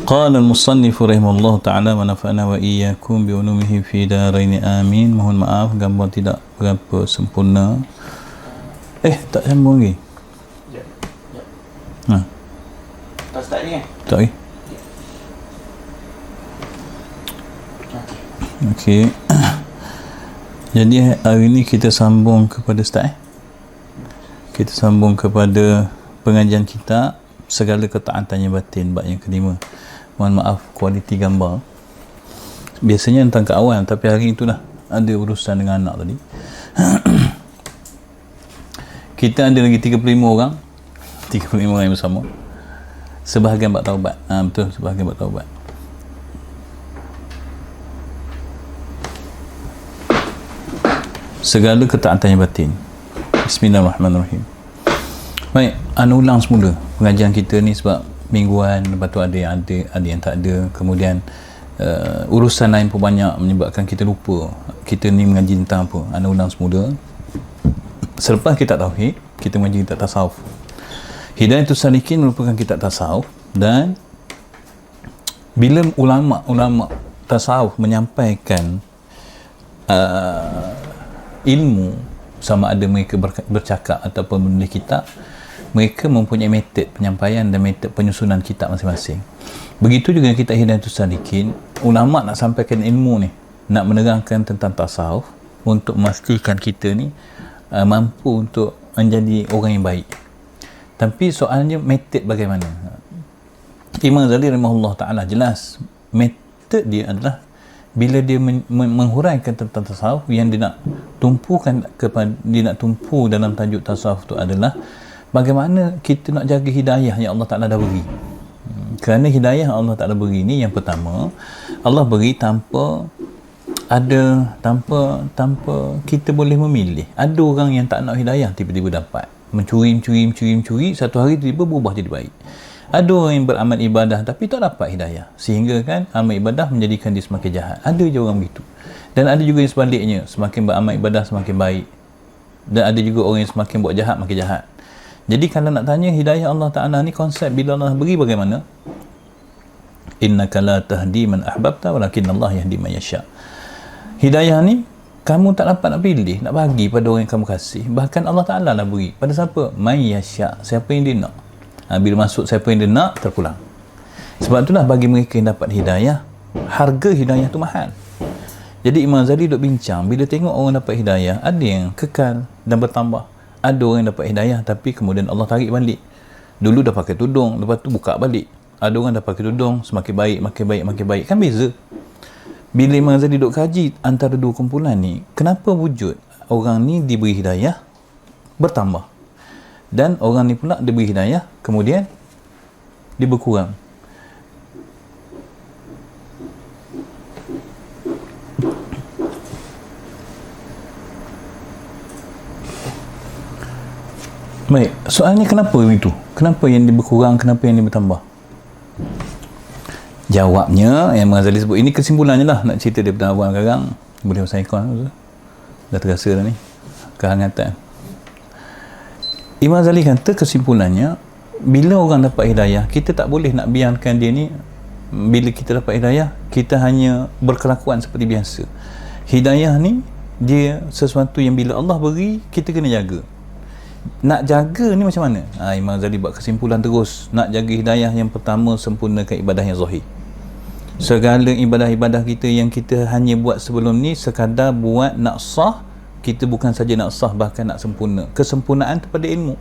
قال المصنف رحمه الله تعالى ونفعنا وإياكم بعلومه في دارين آمين. Mohon maaf gambar tidak berapa sempurna. Tak sambung lagi. Tak start ni kan? Tak lagi. Okey. Jadi hari ni kita sambung kepada start. Kita sambung kepada pengajian kita segala ketaatannya batin, bab yang kelima. Mohon maaf kualiti gambar. Biasanya tentang ke awal, tapi hari itu dah ada urusan dengan anak tadi. Kita ada lagi 35 orang. 35 orang yang bersama. Sebahagian bab taubat. Betul, sebahagian bab taubat. Segala ketaatannya batin. Bismillahirrahmanirrahim. Baik, ulang semula pengajian kita ni sebab mingguan, lepas tu ada yang tak ada, kemudian urusan lain pun banyak menyebabkan kita lupa kita ni mengaji tentang apa. Ulang semula. Selepas kitab tauhid, kita mengaji kitab tasawuf. Hidayatus Salikin merupakan kitab tasawuf, dan bila ulama tasawuf menyampaikan ilmu, sama ada mereka bercakap ataupun menulis kitab, mereka mempunyai metod penyampaian dan metod penyusunan kitab masing-masing. Begitu juga kitab Hidayatus Salikin, ulama nak sampaikan ilmu ni, nak menerangkan tentang tasawuf untuk memastikan kita ni mampu untuk menjadi orang yang baik. Tapi soalnya metod bagaimana? Imam Ghazali rahimahullah ta'ala jelas metod dia adalah bila dia menghuraikan tentang tasawuf, yang dia nak tumpukan kepada, dia nak tumpu dalam tajuk tasawuf tu adalah bagaimana kita nak jaga hidayah yang Allah Ta'ala dah beri. Kerana hidayah Allah Ta'ala beri ni, yang pertama, Allah beri tanpa kita boleh memilih. Ada orang yang tak nak hidayah, tiba-tiba dapat. Mencuri, satu hari tiba-tiba berubah jadi baik. Ada orang yang beramal ibadah tapi tak dapat hidayah, sehingga kan amal ibadah menjadikan dia semakin jahat. Ada je orang begitu. Dan ada juga yang sebaliknya, semakin beramal ibadah semakin baik. Dan ada juga orang yang semakin buat jahat makin jahat. Jadi kalau nak tanya hidayah Allah Ta'ala ni, konsep bila Allah beri bagaimana? Innaka la tahdi man ahbabta walakin Allah yahdi man yasha. Hidayah ni kamu tak dapat nak pilih, nak bagi pada orang yang kamu kasih. Bahkan Allah Ta'ala lah beri. Pada siapa? Man yasha, siapa yang dia nak. Bila masuk siapa yang dia nak, terpulang. Sebab itulah bagi mereka yang dapat hidayah, harga hidayah tu mahal. Jadi Imam Ghazali duk bincang, bila tengok orang dapat hidayah, ada yang kekal dan bertambah. Ada orang yang dapat hidayah tapi kemudian Allah tarik balik. Dulu dah pakai tudung, lepas tu buka balik. Ada orang dah pakai tudung, semakin baik, makin baik. Kan beza. Bila Imam Ghazali duk kaji antara dua kumpulan ni, kenapa wujud orang ni diberi hidayah bertambah, dan orang ni pula diberi hidayah kemudian dia berkurang. Baik, soalnya kenapa itu? Kenapa yang dia berkurang, kenapa yang dia bertambah? Jawabnya yang Imam Ghazali sebut, ini kesimpulannya lah, nak cerita daripada awal sekarang. Boleh pasal ikon dah terasa dah ni kehangatan. Imam Ghazali kata kesimpulannya, bila orang dapat hidayah, kita tak boleh nak biarkan dia ni, bila kita dapat hidayah, kita hanya berkelakuan seperti biasa. Hidayah ni, dia sesuatu yang bila Allah beri, kita kena jaga. Nak jaga ni macam mana? Imam Ghazali buat kesimpulan terus. Nak jaga hidayah, yang pertama, sempurnakan ibadah yang zahir. Segala ibadah-ibadah kita yang kita hanya buat sebelum ni, sekadar buat nak sah, kita bukan saja nak sah, bahkan nak sempurna. Kesempurnaan kepada ilmu.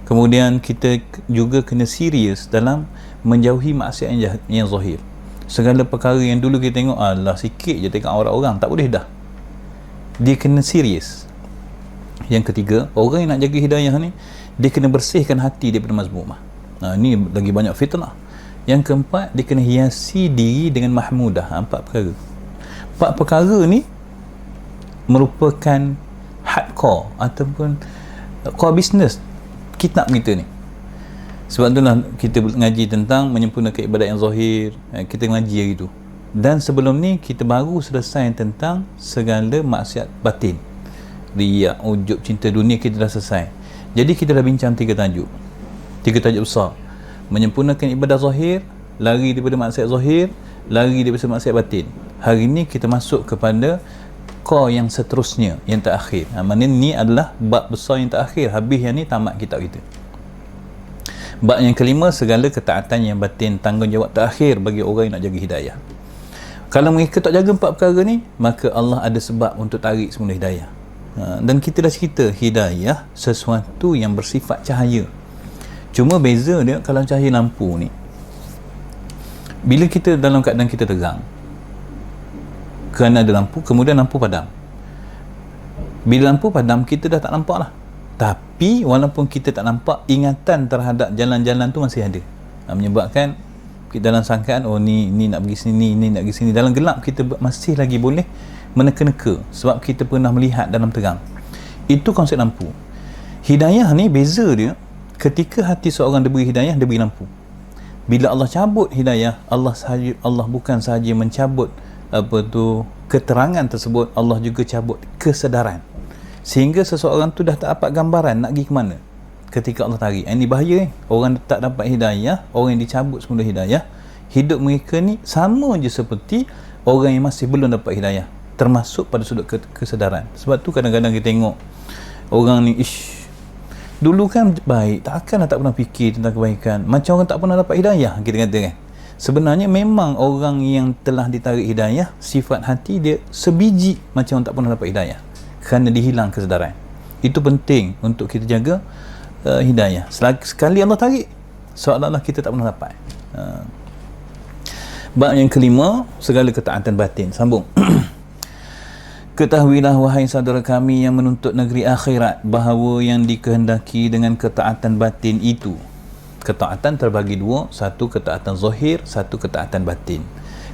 Kemudian kita juga kena serius dalam menjauhi maksiat yang zahir. Segala perkara yang dulu kita tengok, alah sikit je tengok aurat orang, tak boleh dah. Dia kena serius. Yang ketiga, orang yang nak jaga hidayah ni, dia kena bersihkan hati daripada mazmumah. Ni lagi banyak fitnah. Yang keempat, dia kena hiasi diri dengan mahmudah. 4 perkara. 4 perkara ni merupakan hardcore ataupun core business kitab kita ni. Sebab itulah kita ngaji tentang menyempurnakan ibadat yang zahir. Kita ngaji hari tu. Dan sebelum ni kita baru selesai tentang segala maksiat batin. Riak, ujub, cinta dunia, kita dah selesai. Jadi kita dah bincang 3 tajuk. 3 tajuk besar. Menyempurnakan ibadah zahir, lari daripada maksiat zahir, lari daripada maksiat batin. Hari ni kita masuk kepada core yang seterusnya, yang terakhir. Maknanya ni adalah bab besar yang terakhir. Habis yang ni tamat kitab kita. Bab yang kelima, segala ketaatan yang batin, tanggungjawab terakhir bagi orang yang nak jaga hidayah. Kalau mereka tak jaga 4 perkara ni, maka Allah ada sebab untuk tarik semula hidayah. Dan kita dah cerita, hidayah sesuatu yang bersifat cahaya. Cuma beza dia kalau cahaya lampu ni, bila kita dalam keadaan kita terang, kerana ada lampu, kemudian lampu padam. Bila lampu padam, kita dah tak nampak lah. Tapi walaupun kita tak nampak, ingatan terhadap jalan-jalan tu masih ada. Menyebabkan kita dalam sangkaan, oh ni nak pergi sini, ni nak pergi sini. Dalam gelap kita masih lagi boleh meneka-neka, sebab kita pernah melihat dalam terang. Itu konsep lampu. Hidayah ni beza dia, ketika hati seorang diberi hidayah, dia beri lampu. Bila Allah cabut hidayah, Allah bukan sahaja mencabut keterangan tersebut, Allah juga cabut kesedaran, sehingga seseorang tu dah tak dapat gambaran nak pergi ke mana ketika Allah tarik. Ini bahaya. Orang tak dapat hidayah, orang yang dicabut semula hidayah, hidup mereka ni sama je seperti orang yang masih belum dapat hidayah, termasuk pada sudut kesedaran. Sebab tu kadang-kadang kita tengok orang ni, dulu kan baik, takkanlah tak pernah fikir tentang kebaikan, macam orang tak pernah dapat hidayah, kita kata kan. Sebenarnya memang orang yang telah ditarik hidayah, sifat hati dia sebiji macam orang tak pernah dapat hidayah, kerana dihilang kesedaran. Itu penting untuk kita jaga hidayah. Sekali Allah tarik, seolah-olah kita tak pernah dapat. Bab yang kelima, segala ketaatan batin. Sambung. Ketahuilah wahai saudara kami yang menuntut negeri akhirat, bahawa yang dikehendaki dengan ketaatan batin itu, ketaatan terbagi dua, satu ketaatan zahir, satu ketaatan batin.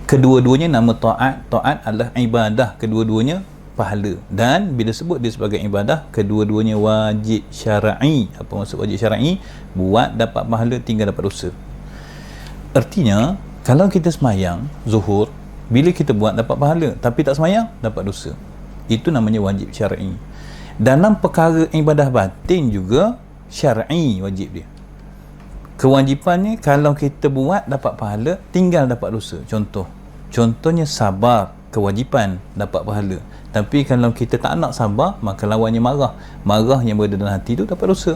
Kedua-duanya nama taat. Taat adalah ibadah, kedua-duanya pahala. Dan bila sebut dia sebagai ibadah, kedua-duanya wajib syar'i. Apa maksud wajib syar'i? Buat dapat pahala, tinggal dapat dosa. Artinya, kalau kita semayang zuhur, bila kita buat dapat pahala, tapi tak semayang dapat dosa. Itu namanya wajib syar'i. Dalam perkara ibadah batin juga syar'i wajib dia. Kewajipannya, kalau kita buat dapat pahala, tinggal dapat dosa. Contohnya sabar, kewajipan dapat pahala. Tapi kalau kita tak nak sabar, maka lawannya marah. Marah yang berada dalam hati tu dapat dosa.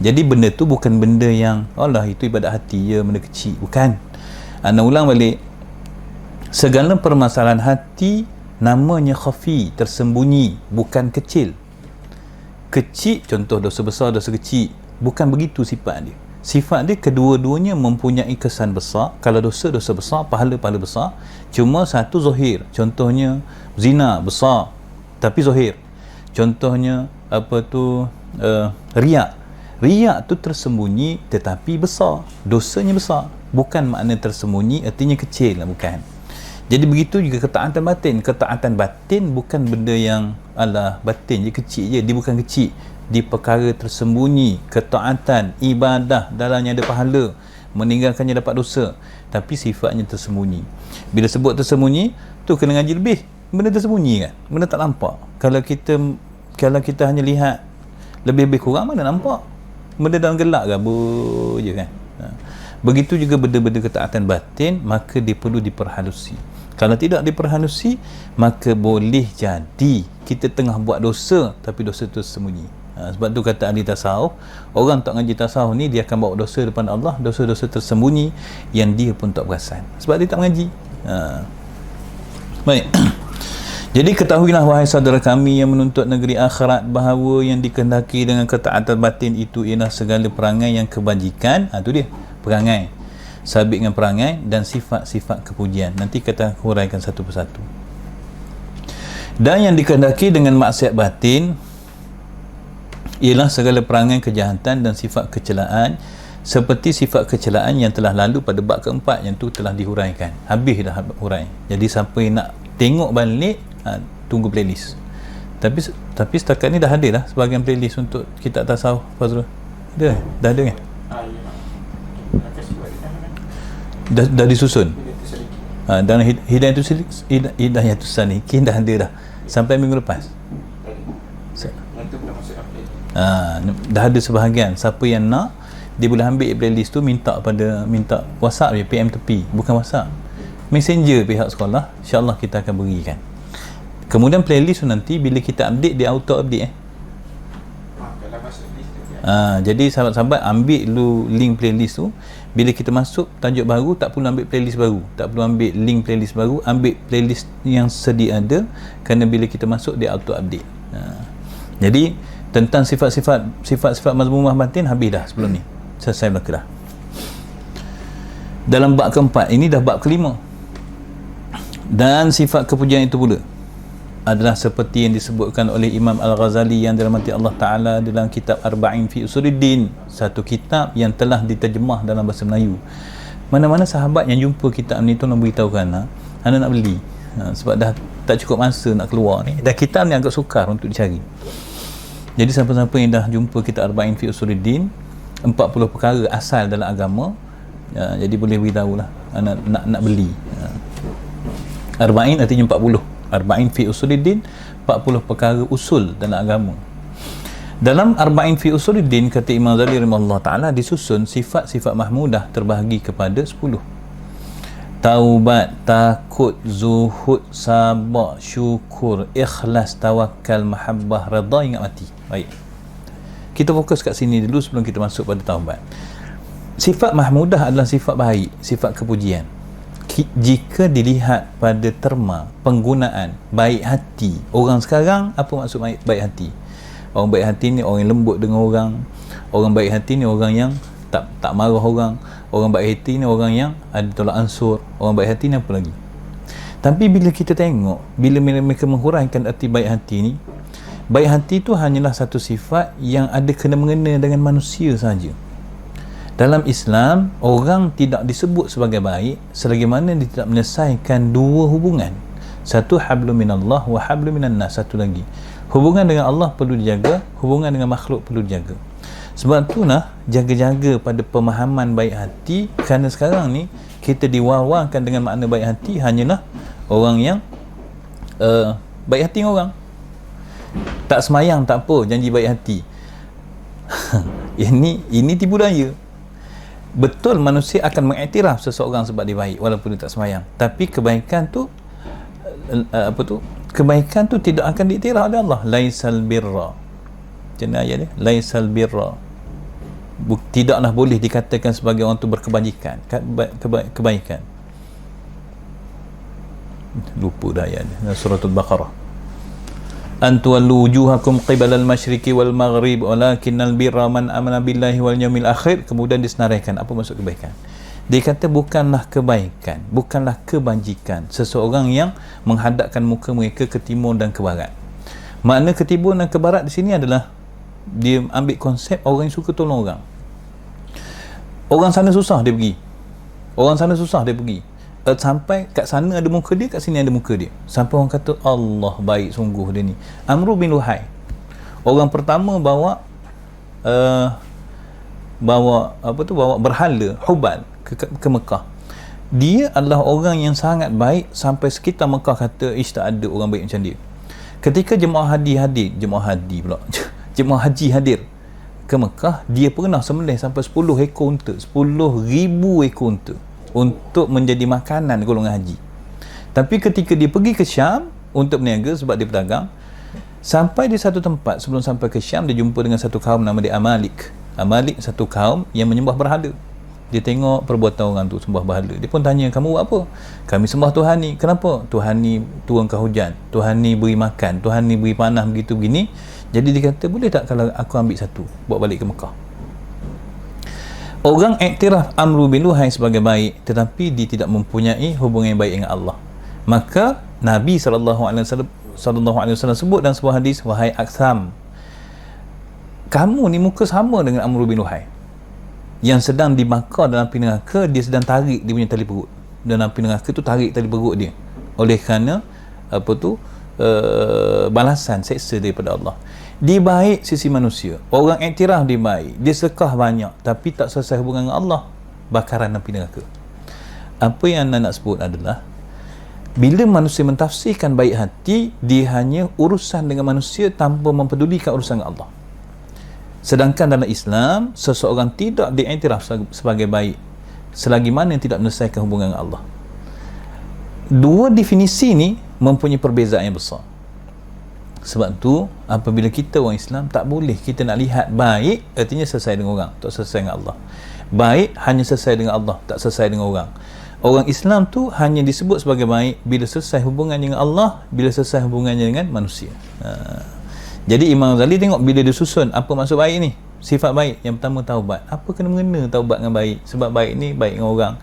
Jadi benda tu bukan benda yang Allah itu ibadat hati je, benda kecil. Bukan. Ana ulang balik, segala permasalahan hati namanya khafi, tersembunyi, bukan kecil. Kecil, contoh dosa besar, dosa kecil, bukan begitu sifat dia. Sifat dia kedua-duanya mempunyai kesan besar. Kalau dosa besar, pahala besar. Cuma satu zahir, contohnya zina besar tapi zahir. Contohnya riak tu tersembunyi tetapi besar, dosanya besar. Bukan makna tersembunyi artinya kecil lah, bukan. Jadi begitu juga ketaatan batin. Ketaatan batin bukan benda yang alah batin je, kecil je. Dia bukan kecil, di perkara tersembunyi. Ketaatan, ibadah, dalamnya ada pahala, meninggalkannya dapat dosa, tapi sifatnya tersembunyi. Bila sebut tersembunyi tu kena ngaji lebih. Benda tersembunyi kan, benda tak nampak. Kalau kita hanya lihat lebih-lebih kurang, mana nampak? Benda dalam gelap gabur je kan. Begitu juga benda-benda ketaatan batin, maka dia perlu diperhalusi. Kalau tidak diperhalusi, maka boleh jadi kita tengah buat dosa, tapi dosa tu tersembunyi. Sebab tu kata ahli tasawuf, orang tak ngaji tasawuf ni, dia akan bawa dosa depan Allah, dosa-dosa tersembunyi yang dia pun tak perasan, sebab dia tak mengaji. Baik. Jadi ketahuilah wahai saudara kami yang menuntut negeri akhirat, bahawa yang dikehendaki dengan ketaatan batin itu ialah segala perangai yang kebajikan. Tu dia, perangai, sabit dengan perangai, dan sifat-sifat kepujian. Nanti kita huraikan satu persatu. Dan yang dikehendaki dengan maksiat batin ialah segala perangai kejahatan dan sifat kecelaan, seperti sifat kecelaan yang telah lalu pada bab keempat, yang tu telah dihuraikan. Habis dah hurai. Jadi siapa yang nak tengok balik, tunggu playlist. Tapi setakat ni dah ada dah sebahagian playlist untuk kitab tasawuf. Fazrul, ada? Dah ada kan? Dah disusun. Dan Hidayatus Salikin dah ada dah sampai minggu lepas. Dah ada sebahagian. Siapa yang nak, dia boleh ambil playlist tu, minta WhatsApp je, PM tepi, bukan WhatsApp, Messenger pihak sekolah, insyaAllah kita akan berikan. Kemudian playlist tu nanti bila kita update, dia auto update Kalau masuk list tu jadi sahabat-sahabat ambil lu link playlist tu, bila kita masuk tajuk baru, tak perlu ambil playlist baru, tak perlu ambil link playlist baru, ambil playlist yang sedia ada, kerana bila kita masuk dia auto update. Jadi tentang sifat-sifat mazmumah batin habis dah sebelum ni, selesai belaka dah. Dalam bab keempat, ini dah bab kelima, dan sifat kepujian itu pula adalah seperti yang disebutkan oleh Imam Al-Ghazali yang dirahmati Allah Ta'ala dalam kitab Arba'in fi Usuluddin, satu kitab yang telah diterjemah dalam bahasa Melayu. Mana-mana sahabat yang jumpa kitab ni tolong beritahukan, anda nak beli, sebab dah tak cukup masa nak keluar ni, dan kitab ni agak sukar untuk dicari. Jadi siapa-siapa yang dah jumpa kitab Arba'in fi Usuluddin, 40 perkara asal dalam agama, jadi boleh beritahu lah nak beli. Arba'in artinya 40, Arba'in fi Usuluddin, 40 perkara usul dalam agama. Dalam Arba'in fi Usuluddin, kata Imam Ghazali rahimahullah ta'ala, disusun sifat-sifat mahmudah terbahagi kepada 10. Taubat, takut, zuhud, sabar, syukur, ikhlas, tawakal, mahabbah, redha, ingat mati. Baik, kita fokus kat sini dulu sebelum kita masuk pada taubat. Sifat mahmudah adalah sifat baik, sifat kepujian. Jika dilihat pada terma penggunaan baik hati orang sekarang, apa maksud baik hati? Orang baik hati ni orang yang lembut dengan orang baik hati ni orang yang tak marah orang baik hati ni orang yang ada tolak ansur, orang baik hati ni apa lagi? Tapi bila kita tengok, bila mereka menghuraikan arti baik hati ni, baik hati tu hanyalah satu sifat yang ada kena-mengena dengan manusia saja. Dalam Islam, orang tidak disebut sebagai baik selagi mana dia tidak menyelesaikan dua hubungan. Satu, hablum minallah wa hablum minan nas. Satu lagi, hubungan dengan Allah perlu dijaga, hubungan dengan makhluk perlu dijaga. Sebab tu lah, jaga-jaga pada pemahaman baik hati, kerana sekarang ni kita diwawakan dengan makna baik hati hanyalah orang yang baik hati dengan orang. Tak semayang tak apa, janji baik hati. Ini tipu daya. Betul, manusia akan mengiktiraf seseorang sebab dia baik walaupun dia tak semayang, tapi kebaikan tu kebaikan tu tidak akan diiktiraf oleh Allah. Laisal birra, macam ayat dia, laisal birra, tidaklah boleh dikatakan sebagai orang tu berkebajikan, kebaikan. Lupa dah ayat dia, suratul Baqarah. Antuallu wujuhakum qibala al-masyriqi wal maghrib walakinnal birra man amana billahi wal yawmil akhir. Kemudian disenaraikan apa maksud kebaikan. Dia kata bukanlah kebaikan, bukanlah kebajikan seseorang yang menghadapkan muka mereka ke timur dan ke barat. Makna ke timur dan ke barat di sini adalah dia ambil konsep orang yang suka tolong orang. Orang sana susah dia pergi, orang sana susah dia pergi, sampai kat sana ada muka dia, kat sini ada muka dia, sampai orang kata Allah baik sungguh dia ni. Amru bin Luhai, orang pertama bawa berhala Hubal ke Mekah. Dia adalah orang yang sangat baik sampai sekitar Mekah kata tak ada orang baik macam dia. Ketika jemaah haji hadir ke Mekah, dia pernah sembelih sampai 10 ekor unta, 10,000 ekor unta untuk menjadi makanan golongan haji. Tapi ketika dia pergi ke Syam untuk berniaga sebab dia pedagang, sampai di satu tempat, sebelum sampai ke Syam, dia jumpa dengan satu kaum nama dia Amalik. Amalik satu kaum yang menyembah berhala. Dia tengok perbuatan orang tu sembah berhala, dia pun tanya, kamu buat apa? Kami sembah Tuhan ni. Kenapa? Tuhan ni turunkan hujan, Tuhan ni beri makan, Tuhan ni beri panah, begitu begini. Jadi dia kata, boleh tak kalau aku ambil satu bawa balik ke Mekah? Orang iktiraf Amru bin Luhai sebagai baik, tetapi dia tidak mempunyai hubungan yang baik dengan Allah. Maka Nabi SAW sebut dalam sebuah hadis, wahai Aksam, kamu ni muka sama dengan Amru bin Luhai yang sedang dibakar dalam api neraka. Dia sedang tarik dia punya tali perut dalam api neraka tu, tarik tali perut dia oleh kerana balasan seksa daripada Allah. Dia baik sisi manusia, orang iktiraf dia baik, dia sedekah banyak, tapi tak selesai hubungan dengan Allah, bakaran api neraka. Apa yang anda nak sebut adalah, bila manusia mentafsirkan baik hati, dia hanya urusan dengan manusia tanpa mempedulikan urusan dengan Allah. Sedangkan dalam Islam, seseorang tidak diiktiraf sebagai baik selagi mana tidak menyelesaikan hubungan dengan Allah. Dua definisi ni mempunyai perbezaan yang besar. Sebab tu apabila kita orang Islam, tak boleh kita nak lihat baik artinya selesai dengan orang, tak selesai dengan Allah. Baik hanya selesai dengan Allah, tak selesai dengan orang. Orang Islam tu hanya disebut sebagai baik bila selesai hubungan dengan Allah, bila selesai hubungannya dengan manusia. Jadi Imam Ghazali tengok bila dia susun apa maksud baik ni, sifat baik. Yang pertama taubat. Apa kena-mengena taubat dengan baik? Sebab baik ni baik dengan orang.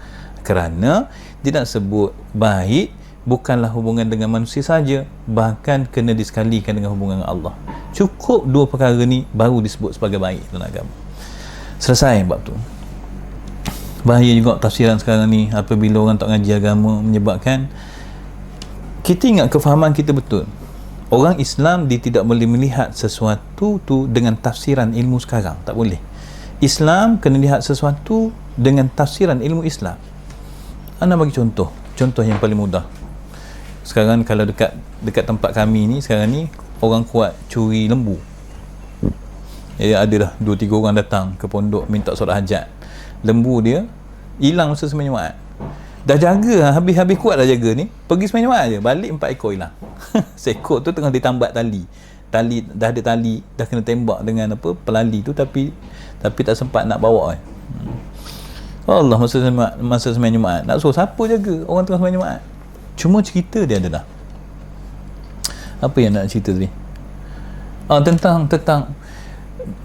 Kerana dia nak sebut baik bukanlah hubungan dengan manusia saja, bahkan kena disekalikan dengan hubungan dengan Allah. Cukup dua perkara ni baru disebut sebagai baik dalam agama. Selesai bab tu. Bahaya juga tafsiran sekarang ni apabila orang tak ngaji agama, menyebabkan kita ingat kefahaman kita betul. Orang Islam dia tidak boleh melihat sesuatu tu dengan tafsiran ilmu sekarang, tak boleh. Islam kena lihat sesuatu dengan tafsiran ilmu Islam. Anda bagi contoh yang paling mudah. Sekarang kalau dekat tempat kami ni sekarang ni, orang kuat curi lembu. Jadi adalah 2-3 orang datang ke pondok minta solat hajat. Lembu dia hilang masa sembahyang Jumaat. Dah jaga, habis kuat dah jaga ni, pergi sembahyang Jumaat je, balik 4 ekor hilang. Seekor tu tengah ditambat tali, dah ada tali, dah kena tembak dengan pelali tu, tapi tak sempat nak bawa kan. Allah, masa sembahyang Jumaat nak suruh siapa jaga orang tengah sembahyang Jumaat? Cuma cerita dia adalah apa yang nak cerita tadi? Tentang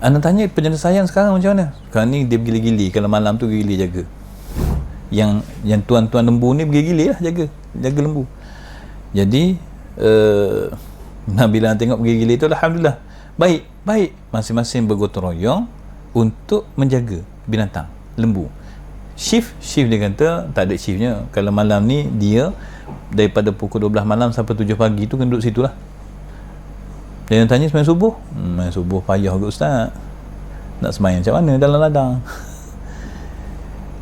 anda tanya penyelesaian sekarang macam mana? Sekarang ni dia gili-gili, kalau malam tu gili jaga. Yang tuan-tuan lembu ni bergili lah jaga lembu. Jadi bila tengok bergili tu, alhamdulillah, baik masing-masing bergotong royong untuk menjaga binatang lembu. Shift dia kata tak ada shiftnya. Kalau malam ni dia daripada pukul 12 malam sampai 7 pagi tu kena duduk situ lah. Dia tanya sembahyang subuh, sembahyang subuh payah ke ustaz, nak sembahyang macam mana dalam ladang?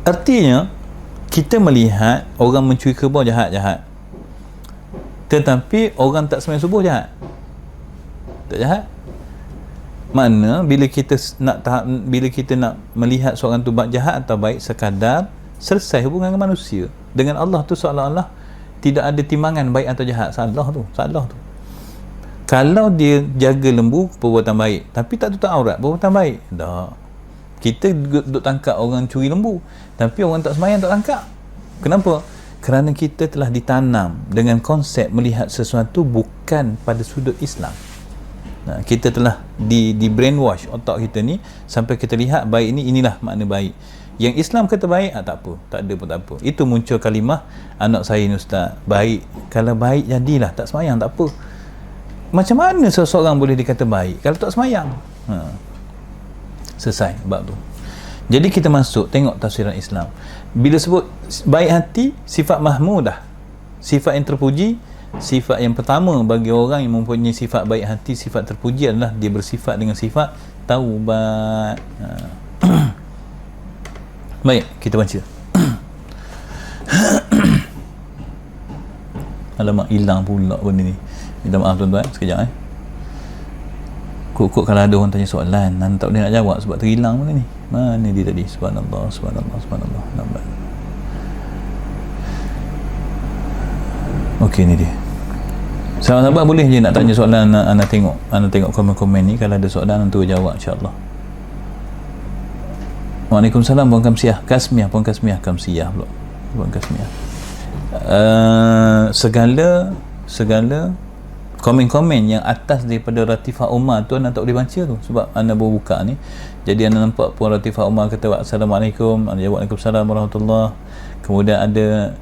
Artinya kita melihat orang mencuri kerbau jahat, tetapi orang tak sembahyang subuh jahat, tak jahat. Mana bila kita nak melihat seorang tu jahat atau baik, sekadar selesai hubungan dengan manusia. Dengan Allah tu seolah-olah tidak ada timbangan baik atau jahat. Salah tu. Kalau dia jaga lembu, perbuatan baik, tapi tak tutup aurat, perbuatan baik. Tak. Kita duduk tangkap orang curi lembu, tapi orang tak sembahyang tak tangkap. Kenapa? Kerana kita telah ditanam dengan konsep melihat sesuatu bukan pada sudut Islam. Kita telah di brainwash otak kita ni sampai kita lihat baik ni, inilah makna baik. Yang Islam kata baik, tak apa, tak ada pun tak apa. Itu muncul kalimah anak saya ni ustaz, baik. Kalau baik jadilah, tak sembahyang tak apa. Macam mana seseorang boleh dikata baik kalau tak sembahyang? Selesai bab tu. Jadi kita masuk tengok tafsiran Islam. Bila sebut baik hati, sifat mahmudah, sifat yang terpuji. Sifat yang pertama bagi orang yang mempunyai sifat baik hati, sifat terpuji adalah dia bersifat dengan sifat taubat. Baik, kita baca. Alamak, hilang pula benda ni. Minta maaf tuan-tuan, sekejap Kok kalau ada orang tanya soalan, anda tak boleh nak jawab sebab terhilang benda ni. Mana dia tadi? Subhanallah. Nampak. Okey, ni dia. Sahabat-sahabat boleh je nak tanya soalan, anda tengok komen-komen ni. Kalau ada soalan nanti jawab insya-Allah. Waalaikumsalam Puan Kamsiah. Puan Kamsiah pula. Puan Kasmiah. Segala komen-komen yang atas daripada Ratifah Umar tu anda tak boleh baca tu sebab anda baru buka ni. Jadi anda nampak Puan Ratifah Umar kata Assalamualaikum, anda jawab Waalaikumsalam warahmatullahi. Kemudian ada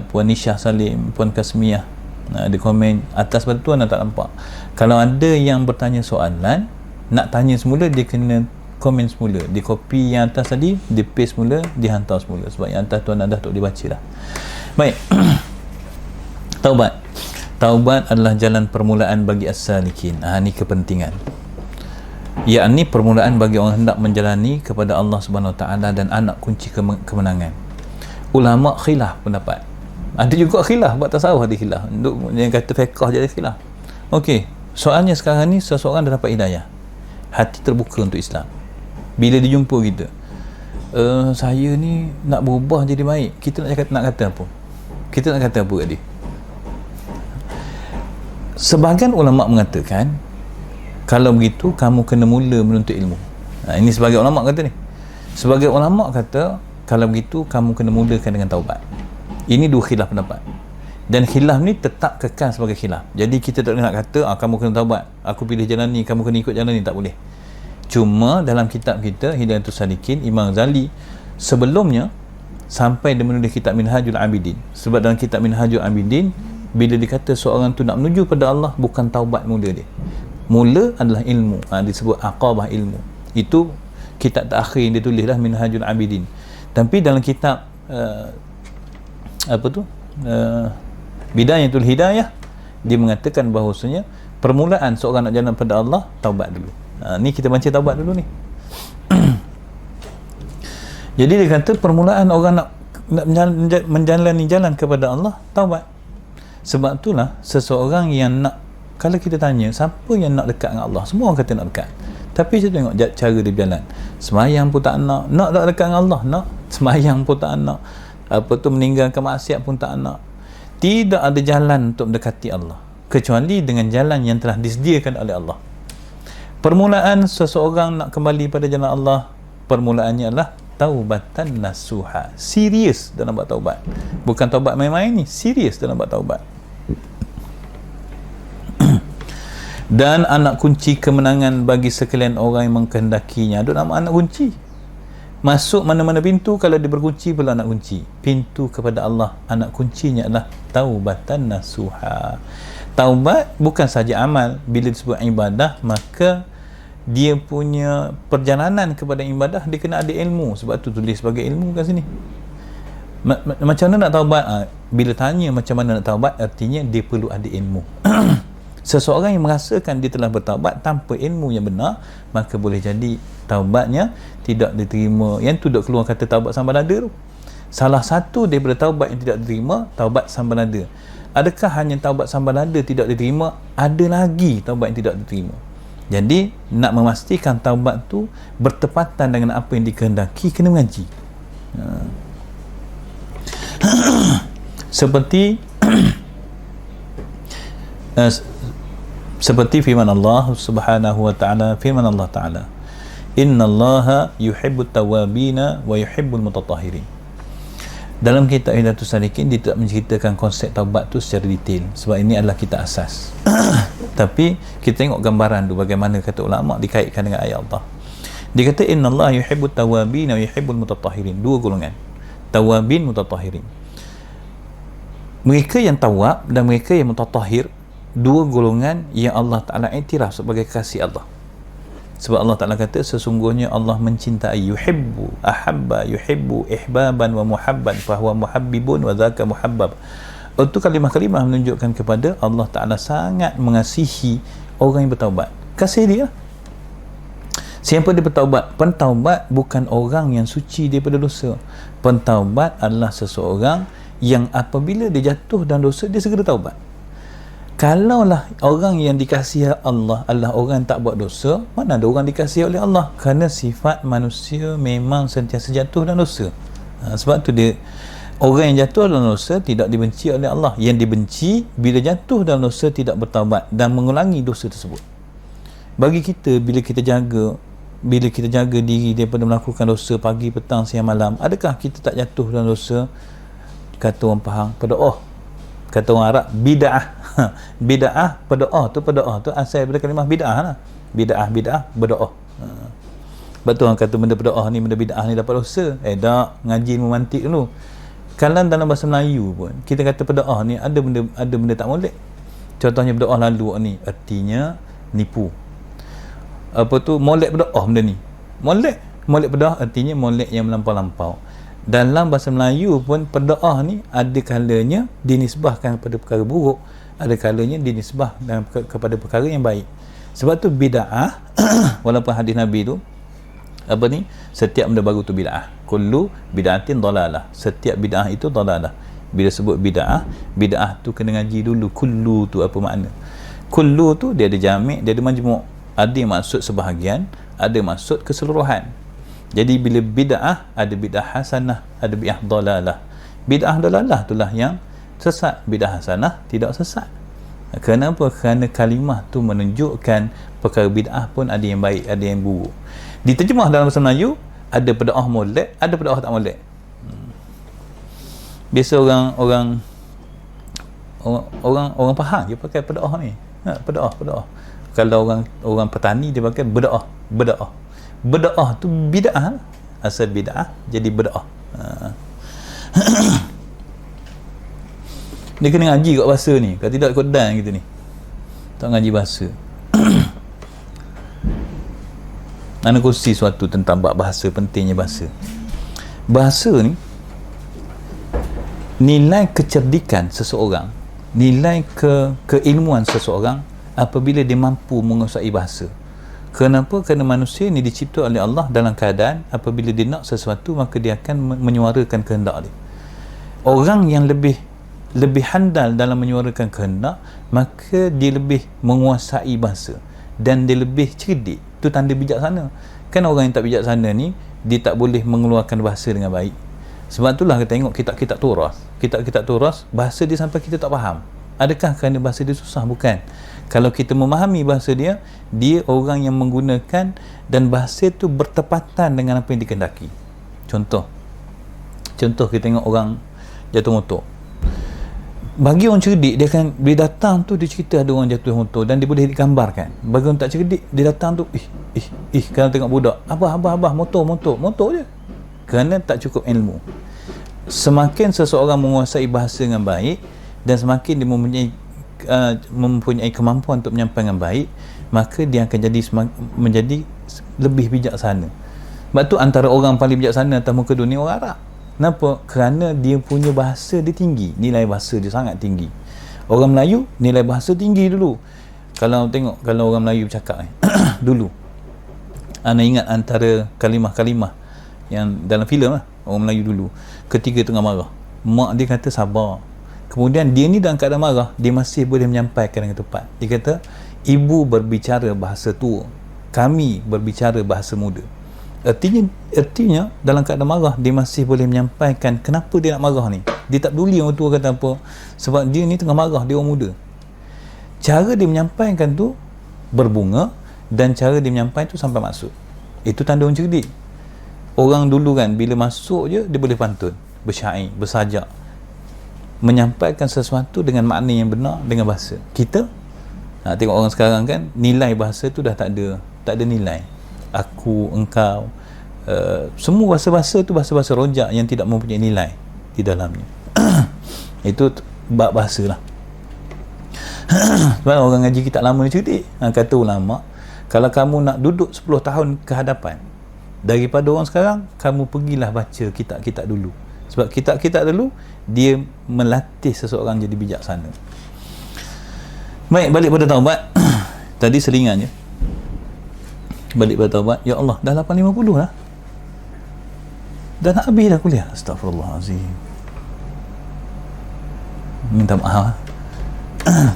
Puan Nishah Salim, Puan Kasmiah, ada komen atas pada tu anda tak nampak. Kalau ada yang bertanya soalan, nak tanya semula, dia kena komen semula, dia copy yang atas tadi, dia paste semula, dia hantar semula, sebab yang atas tu anda dah tak boleh baca dah. Baik. Taubat adalah jalan permulaan bagi as-salikin. Ini kepentingan, yakni permulaan bagi orang hendak menjalani kepada Allah Subhanahu Wa Taala dan anak kunci kemenangan. Ulama khilaf pendapat. Ada juga khilaf, buat tasawuf ada khilaf. Untuk yang kata fiqh jadi khilaf. Okey, soalnya sekarang ni seseorang dah dapat hidayah, hati terbuka untuk Islam. Bila dia jumpa kita, saya ni nak berubah jadi baik, kita nak kata apa? Kita nak kata apa kat dia? Sebahagian ulama mengatakan, kalau begitu kamu kena mula menuntut ilmu. Ini sebagai ulama kata ni. Sebagai ulama kata, kalau begitu kamu kena mulakan dengan taubat. Ini dua khilaf pendapat. Dan khilaf ni tetap kekal sebagai khilaf. Jadi kita tak nak kata kamu kena taubat, aku pilih jalan ni, kamu kena ikut jalan ni, tak boleh. Cuma dalam kitab kita Hidayatus Salikin, Imam Ghazali sebelumnya sampai dia menulis kitab Minhajul Abidin. Sebab dalam kitab Minhajul Abidin, bila dikata seorang tu nak menuju pada Allah, bukan taubat mula dia. Mula adalah ilmu. Disebut aqabah ilmu. Itu kitab terakhir yang dia tulis dah, Minhajul Abidin. Tapi dalam kitab Bidayatul Hidayah, dia mengatakan bahawasanya permulaan seorang nak jalan pada Allah, taubat dulu. Ni kita baca taubat dulu ni. Jadi dia kata permulaan orang nak menjalani jalan kepada Allah, taubat. Sebab itulah seseorang yang nak, kalau kita tanya siapa yang nak dekat dengan Allah, semua orang kata nak dekat. Tapi kita tengok cara dia berjalan. Semayang pun tak nak dekat dengan Allah, nak semayang pun tak nak, meninggalkan maksiat pun tak nak. Tidak ada jalan untuk mendekati Allah kecuali dengan jalan yang telah disediakan oleh Allah. Permulaan seseorang nak kembali pada jalan Allah, permulaannya adalah taubatan nasuha. Serius dalam buat taubat. Bukan taubat main-main ni, serius dalam buat taubat. Dan anak kunci kemenangan bagi sekalian orang yang mengkehendakinya. Ada nama anak kunci. Masuk mana-mana pintu, kalau dia berkunci pula anak kunci. Pintu kepada Allah, anak kuncinya adalah taubatan nasuha. Taubat bukan saja amal. Bila disebut ibadah, maka dia punya perjalanan kepada ibadah, dia kena ada ilmu. Sebab tu tulis sebagai ilmu kat sini. Macam mana nak taubat? Bila tanya macam mana nak taubat, artinya dia perlu ada ilmu. Seseorang yang merasakan dia telah bertaubat tanpa ilmu yang benar, maka boleh jadi taubatnya tidak diterima. Yang tu dok keluar kata taubat sambar nada tu. Salah satu daripada taubat yang tidak diterima, taubat sambar nada. Adakah hanya taubat sambar nada tidak diterima? Ada lagi taubat yang tidak diterima. Jadi nak memastikan taubat tu bertepatan dengan apa yang dikehendaki, kena mengaji. Seperti firman Allah Subhanahu wa ta'ala, firman Allah ta'ala, innallaha yuhibbut tawabina wa yuhibbul mutatahhirin. Dalam kitab Hidayatus Salikin dia tidak menceritakan konsep taubat tu secara detail, sebab ini adalah kitab asas. Tapi kita tengok gambaran tu bagaimana kata ulama dikaitkan dengan ayat Allah. Dia kata innallaha yuhibbut tawabina wa yuhibbul mutatahhirin. Dua golongan, tawabin, mutatahhirin. Mereka yang tawab dan mereka yang mutatahhir, dua golongan yang Allah Ta'ala iktiraf sebagai kasih Allah. Sebab Allah Ta'ala kata sesungguhnya Allah mencintai, yuhibbu, ahabba, yuhibbu, ihbaban wa muhabban, fahuwa muhabbibun wa dhaka muhabbab. Itu kalimah-kalimah menunjukkan kepada Allah Ta'ala sangat mengasihi orang yang bertaubat. Kasih dia. Siapa dia bertaubat? Pentaubat bukan orang yang suci daripada dosa. Pentaubat adalah seseorang yang apabila dia jatuh dalam dosa, dia segera taubat. Kalaulah orang yang dikasihi Allah adalah orang yang tak buat dosa, mana ada orang dikasihi oleh Allah? Kerana sifat manusia memang sentiasa jatuh dalam dosa. Sebab tu dia, orang yang jatuh dalam dosa tidak dibenci oleh Allah. Yang dibenci bila jatuh dalam dosa tidak bertaubat dan mengulangi dosa tersebut. Bagi kita, bila kita jaga diri daripada melakukan dosa pagi, petang, siang, malam, adakah kita tak jatuh dalam dosa? Kata orang Pahang, pedo'ah. Kata orang Arab, bid'ah. Bid'ah, pedo'ah tu asal daripada kalimah bid'ah lah. Bid'ah, berdo'ah. Betul orang kata benda pedo'ah ni, benda bid'ah ni dapat dosa. Tak, ngaji memantik dulu. Kalau dalam bahasa Melayu pun kita kata pedo'ah ni ada benda tak molek. Contohnya berdoa lalu ni, artinya nipu. Molek berdoa benda ni. Molek berdoa artinya molek yang melampau-lampau. Dalam bahasa Melayu pun berdoa ni ada kalanya dinisbahkan kepada perkara buruk, ada kalanya dinisbahkan kepada perkara yang baik. Sebab tu bid'ah walaupun hadis Nabi tu setiap benda baru tu bid'ah. Kullu bid'atin dalalah. Setiap bid'ah itu dalalah. Bila sebut bid'ah tu kena ngaji dulu. Kullu tu apa makna? Kullu tu dia ada jamik, dia ada majmuk. Ada yang maksud sebahagian, ada maksud keseluruhan. Jadi bila bid'ah, ada bid'ah hasanah, ada bid'ah dalalah. Bid'ah dalalah itulah yang sesat, bid'ah hasanah tidak sesat. Kenapa? Kerana kalimah tu menunjukkan perkara bid'ah pun ada yang baik, ada yang buruk. Diterjemah dalam bahasa Melayu, ada peda'ah molek, ada peda'ah tak molek. Biasa orang faham je pakai peda'ah ni. Peda'ah. Kalau orang petani dia pakai beda'ah. Beda'ah tu bid'ah. Asal bid'ah jadi beda'ah. Dia kena ngaji kat bahasa ni. Kalau tidak ikut dan kita ni, tak ngaji bahasa. Ana kongsi suatu tentang bahasa, pentingnya bahasa. Bahasa ni, nilai kecerdikan seseorang, nilai keilmuan seseorang apabila dia mampu menguasai bahasa. Kenapa? Kerana manusia ni dicipta oleh Allah dalam keadaan apabila dia nak sesuatu, maka dia akan menyuarakan kehendak dia. Orang yang lebih handal dalam menyuarakan kehendak, maka dia lebih menguasai bahasa dan dia lebih cerdik. Itu tanda bijaksana. Kan orang yang tak bijaksana ni, dia tak boleh mengeluarkan bahasa dengan baik. Sebab itulah kita tengok kitab-kitab turas, bahasa dia sampai kita tak faham. Adakah kerana bahasa dia susah? Bukan. Kalau kita memahami bahasa dia, dia orang yang menggunakan dan bahasa tu bertepatan dengan apa yang dikehendaki. Contoh kita tengok orang jatuh motor. Bagi orang cerdik, dia akan bila datang tu dia cerita ada orang jatuh motor dan dia boleh digambarkan. Bagi orang tak cerdik, dia datang tu kalau tengok budak, abah motor je. Kerana tak cukup ilmu. Semakin seseorang menguasai bahasa dengan baik dan semakin dia mempunyai kemampuan untuk menyampaikan dengan baik, maka dia akan menjadi lebih bijaksana. Sebab tu antara orang paling bijaksana atas muka dunia orang Arab. Kenapa? Kerana dia punya bahasa dia tinggi, nilai bahasa dia sangat tinggi. Orang Melayu nilai bahasa tinggi dulu. Kalau orang Melayu bercakap dulu, ana ingat antara kalimah-kalimah yang dalam filem orang Melayu dulu, ketika tengah marah, mak dia kata sabar. Kemudian dia ni dalam keadaan marah, dia masih boleh menyampaikan dengan tepat. Dia kata, ibu berbicara bahasa tua, kami berbicara bahasa muda. Artinya dalam keadaan marah dia masih boleh menyampaikan kenapa dia nak marah ni. Dia tak peduli orang tua kata apa, sebab dia ni tengah marah, dia orang muda. Cara dia menyampaikan tu berbunga dan cara dia menyampaikan tu sampai maksud. Itu tanda orang cerdik. Orang dulu kan bila masuk je dia boleh pantun, bersyair, bersajak, menyampaikan sesuatu dengan makna yang benar dengan bahasa. Kita tengok orang sekarang kan, nilai bahasa tu dah tak ada nilai. Aku, engkau, semua bahasa-bahasa tu bahasa-bahasa rojak yang tidak mempunyai nilai di dalamnya. Itu bab bahasa lah. Sebab orang ngaji kitab lama ni cerdik. Kata ulama, kalau kamu nak duduk 10 tahun ke hadapan daripada orang sekarang, kamu pergilah baca kitab-kitab dulu. Sebab kitab-kitab dulu dia melatih seseorang jadi bijaksana. Baik, balik pada taubat. Tadi selingan je. Balik pada taubat. Ya Allah, dah 8.50 lah. Dah nak habis dah kuliah. Astaghfirullahalazim. Minta maaf.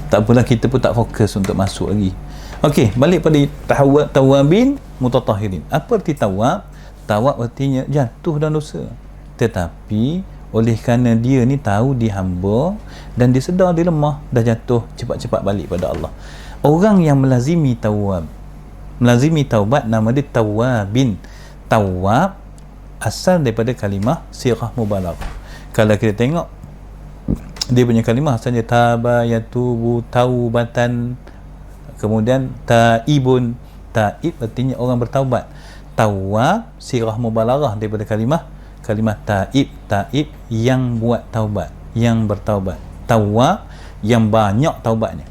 Tak apalah, kita pun tak fokus untuk masuk lagi. Okey, balik pada tawabin mutatahirin. Apa arti tawab? Tawab artinya jatuh dalam dosa. Tetapi oleh kerana dia ni tahu dia hamba dan dia sedar dia lemah, dah jatuh, cepat-cepat balik pada Allah. Orang yang melazimi taubat, nama dia tawabin. Tawab asal daripada kalimah sirah mubalaghah. Kalau kita tengok dia punya kalimah asalnya taba yatubu taubatan, kemudian taibun. Taib artinya orang bertaubat. Tawab sirah mubalaghah daripada kalimah taib yang buat taubat, yang bertaubat. Tawab yang banyak taubatnya.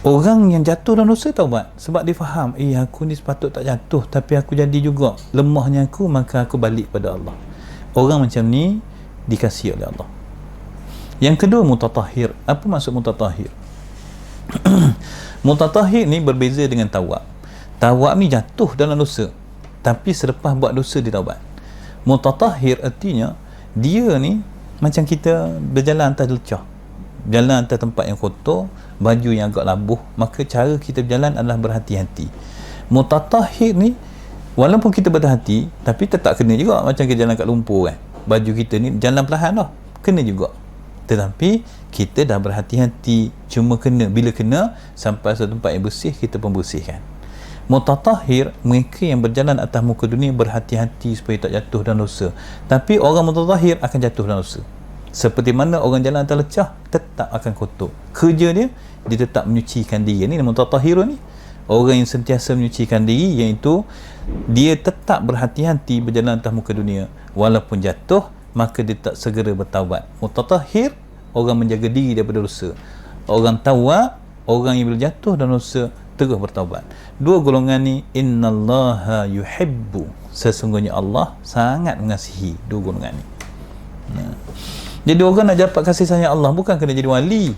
Orang yang jatuh dalam dosa taubat sebab dia faham, aku ni sepatut tak jatuh tapi aku jadi juga, lemahnya aku, maka aku balik pada Allah. Orang macam ni dikasihi oleh Allah. Yang kedua, mutatahhir. Apa maksud mutatahhir? Mutatahhir ni berbeza dengan tawab. Tawab ni jatuh dalam dosa tapi selepas buat dosa dia taubat. Mutatahhir artinya dia ni macam kita berjalan atas lecah, jalan atas tempat yang kotor, baju yang agak labuh, maka cara kita berjalan adalah berhati-hati. Mutatahhir ni Walaupun kita berhati, tapi tetap kena juga. Macam kita jalan kat lumpur kan, baju kita ni jalan perlahan dah, kena juga. Tetapi kita dah berhati-hati. Cuma kena, bila kena sampai satu tempat yang bersih, kita pun bersihkan. Mutatahhir, mereka yang berjalan atas muka dunia berhati-hati supaya tak jatuh dalam dosa. Tapi orang mutatahhir akan jatuh dalam dosa. Seperti mana orang jalan atas lecah tetap akan kotor. Kerja dia tetap menyucikan diri. Ini mutatahhirun ni, orang yang sentiasa menyucikan diri, iaitu dia tetap berhati-hati berjalan atas muka dunia. Walaupun jatuh, maka dia tak segera bertaubat. Mutatahhir, orang menjaga diri daripada dosa. Orang tawab, orang yang bila jatuh dalam dosa terus bertaubat. Dua golongan ni, innallaha yuhibbu, sesungguhnya Allah sangat mengasihi dua golongan ni. Jadi orang nak dapat kasih sayang Allah bukan kena jadi wali.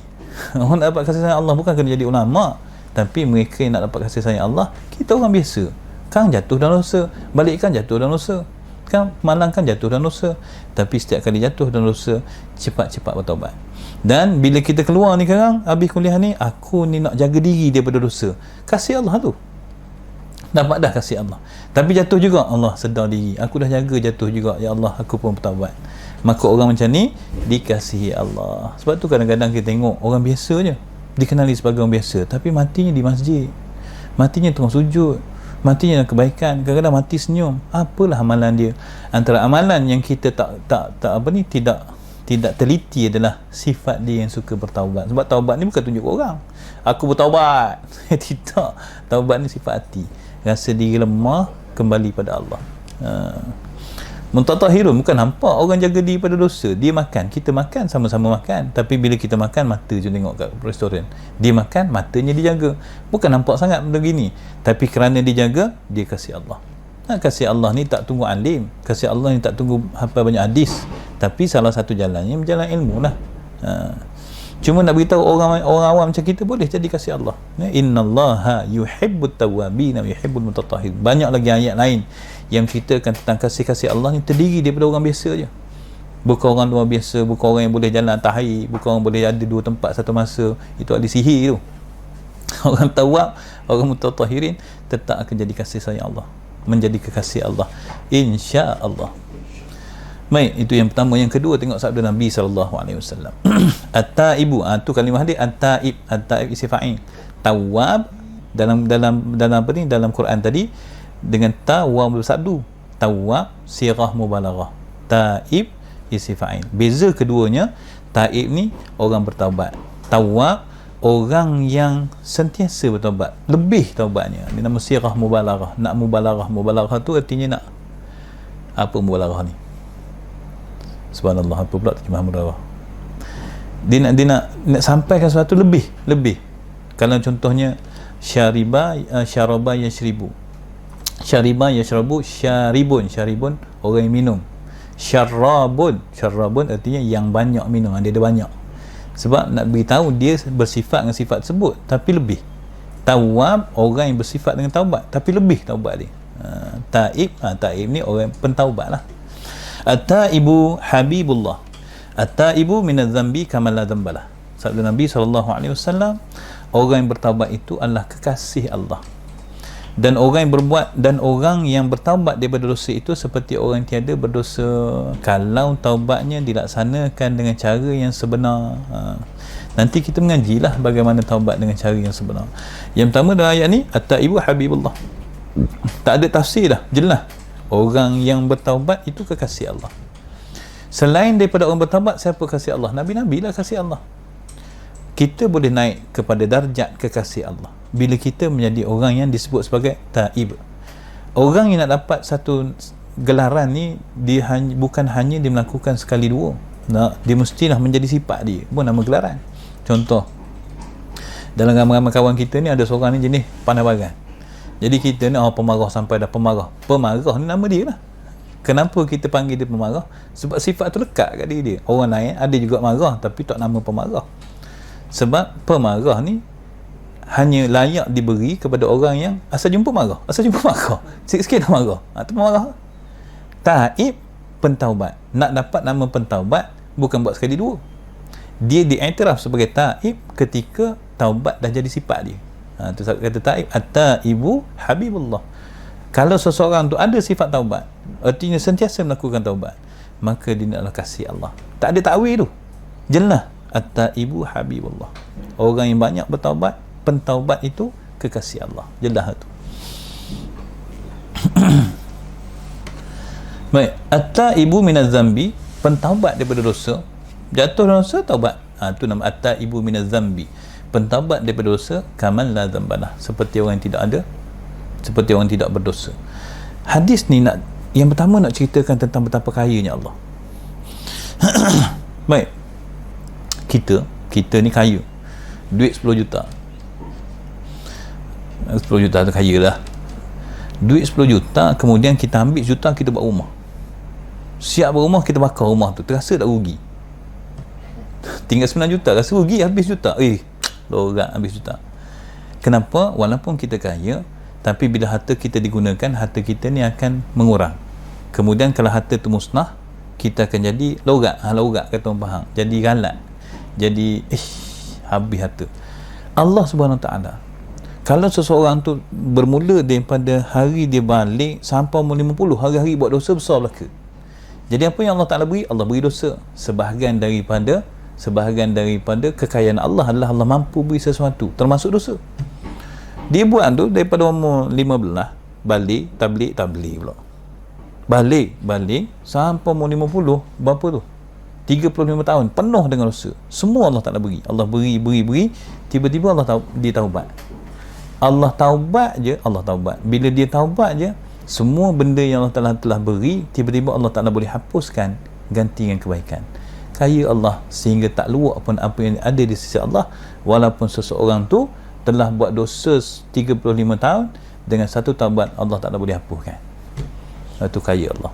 Orang nak dapat kasih sayang Allah bukan kena jadi ulama. Tapi mereka yang nak dapat kasih sayang Allah, kita orang biasa. Kan jatuh dalam dosa, balik kan jatuh dalam dosa, kan malang kan jatuh dalam dosa. Tapi setiap kali jatuh dalam dosa, cepat-cepat bertaubat. Dan bila kita keluar ni sekarang, habis kuliah ni, aku ni nak jaga diri daripada dosa. Kasih Allah tu. Dapat dah kasih Allah. Tapi jatuh juga, Allah sedar diri. Aku dah jaga jatuh juga. Ya Allah, aku pun bertaubat. Maka orang macam ni dikasihi Allah. Sebab tu kadang-kadang kita tengok orang biasa je, dikenali sebagai orang biasa, tapi matinya di masjid, matinya tengah sujud, matinya dalam kebaikan, kadang-kadang mati senyum. Apalah amalan dia? Antara amalan yang kita tidak teliti adalah sifat dia yang suka bertaubat. Sebab taubat ni bukan tunjuk orang, aku bertaubat. Tidak. Taubat ni sifat hati, rasa diri lemah, kembali pada Allah. Mutatahhirun, bukan nampak orang jaga diri pada dosa. Dia makan, kita makan, sama-sama makan. Tapi bila kita makan, mata je tengok kat restoran. Dia makan, matanya dijaga. Bukan nampak sangat benda gini, tapi kerana dijaga, dia kasih Allah. Kasih Allah ni tak tunggu alim, kasih Allah ni tak tunggu hafal banyak hadis. Tapi salah satu jalannya berjalan ilmu lah. Cuma nak beritahu orang awam macam kita, boleh jadi kasih Allah. Innallaha yuhibbut tawwabin wa yuhibbul mutatahhirin. Banyak lagi ayat lain yang ceritakan tentang kasih Allah ni terdiri daripada orang biasa je. Bukan orang luar biasa, bukan orang yang boleh jalan atas air, bukan orang boleh ada dua tempat satu masa. Itu ahli sihir tu. Orang tawab, orang mutatahhirin tetap akan jadi kasih sayang Allah, menjadi kekasih Allah, insya-Allah. Baik, itu yang pertama. Yang kedua, tengok sabda Nabi SAW. At-taibu, tu kalimah dia at-taib. At-taib isi fa'il. Tawab dalam apa ni, dalam Quran tadi dengan ta waw bersabdu. Tawab sirah mubalaghah, taib isi fa'il. Beza keduanya, taib ni orang bertaubat, tawab orang yang sentiasa bertaubat, lebih taubatnya. Ini nama sirah mubalaghah. Nak mubalaghah, mubalaghah tu artinya nak apa? Mubalaghah ni, subhanallah, apa pula terjemahan mubalaghah? Dia nak sampaikan sesuatu lebih. Kalau contohnya syaraba yashribu, syariba yashrabu, syaribun orang yang minum, syarrabun artinya yang banyak minum, dia ada banyak. Sebab nak beritahu dia bersifat dengan sifat tersebut, tapi lebih. Tawab orang yang bersifat dengan taubat, tapi lebih taubat dia. Taib ni orang pentaubat lah. At-taibu habibullah, at-taibu minadz-dzambi kama la dzambalah. Sabda Nabi SAW, orang yang bertaubat itu adalah kekasih Allah. Dan orang yang bertaubat daripada dosa itu seperti orang yang tiada berdosa, kalau taubatnya dilaksanakan dengan cara yang sebenar. Nanti kita mengajilah bagaimana taubat dengan cara yang sebenar. Yang pertama dalam ayat ni, at-taibu habibullah, tak ada tafsir dah, jelas orang yang bertaubat itu kekasih Allah. Selain daripada orang bertaubat, siapa kasih Allah? Nabi-nabi lah kasih Allah. Kita boleh naik kepada darjat kekasih Allah bila kita menjadi orang yang disebut sebagai taib. Orang yang nak dapat satu gelaran ni, dia bukan hanya dia melakukan sekali dua, dia mestilah menjadi sifat dia, pun nama gelaran. Contoh, dalam ramai-ramai kawan kita ni ada seorang ni jenis pandai bagan. Jadi kita ni pemarah sampai dah pemarah ni nama dia lah. Kenapa kita panggil dia pemarah? Sebab sifat tu lekat kat diri dia. Orang lain ada juga marah tapi tak nama pemarah. Sebab pemarah ni hanya layak diberi kepada orang yang asal jumpa marah, sikit-sikit dah marah. Itu pemarah. Taib, pentaubat. Nak dapat nama pentaubat bukan buat sekali dua. Dia diiktiraf sebagai taib ketika taubat dah jadi sifat dia. Itu kata taib, at-taibu habibullah, Kalau seseorang tu ada sifat taubat, artinya sentiasa melakukan taubat, maka dia adalah kasih Allah. Tak ada takwil tu, jelas. At-taibu habibullah, orang yang banyak bertaubat, pentaubat itu kekasih Allah, jelas tu. Baik, at-taibu minaz zambi, pentaubat daripada dosa, jatuh dalam dosa taubat, tu nama at-taibu minaz zambi, pentaubat daripada dosa, kaman la zambalah, seperti orang yang tidak ada, seperti orang tidak berdosa. Hadis ni nak, yang pertama nak ceritakan tentang betapa kayanya Allah. Baik, kita ni kaya, duit 10 juta, 10 juta tu kaya lah. Duit 10 juta, kemudian kita ambil juta, kita buat rumah, siap berumah, kita bakar rumah tu, terasa tak rugi? Tinggal 9 juta, rasa rugi, habis juta, lorak habis juta. Kenapa? Walaupun kita kaya, tapi bila harta kita digunakan, harta kita ni akan mengurang. Kemudian kalau harta tu musnah, kita akan jadi lorak, lorak kata orang faham, jadi galat, jadi habis harta. Allah Subhanahu Taala, kalau seseorang tu bermula daripada hari dia balik sampai umur 50, hari-hari buat dosa besar belaka. Jadi apa yang Allah Taala beri? Allah beri dosa. Sebahagian daripada kekayaan Allah adalah Allah mampu beri sesuatu, termasuk dosa. Dia buat tu daripada umur 15, balik tabligh pula, balik sampai umur 50, berapa tu? 35 tahun penuh dengan dosa. Semua Allah Taala beri. Allah beri, tiba-tiba dia taubat. Allah taubat. Bila dia taubat je, semua benda yang Allah Taala telah beri, tiba-tiba Allah Taala boleh hapuskan, ganti dengan kebaikan. Kaya Allah sehingga tak luak pun apa yang ada di sisi Allah, walaupun seseorang tu telah buat dosa 35 tahun, dengan satu taubat Allah Taala boleh hapuskan. Itu kaya Allah.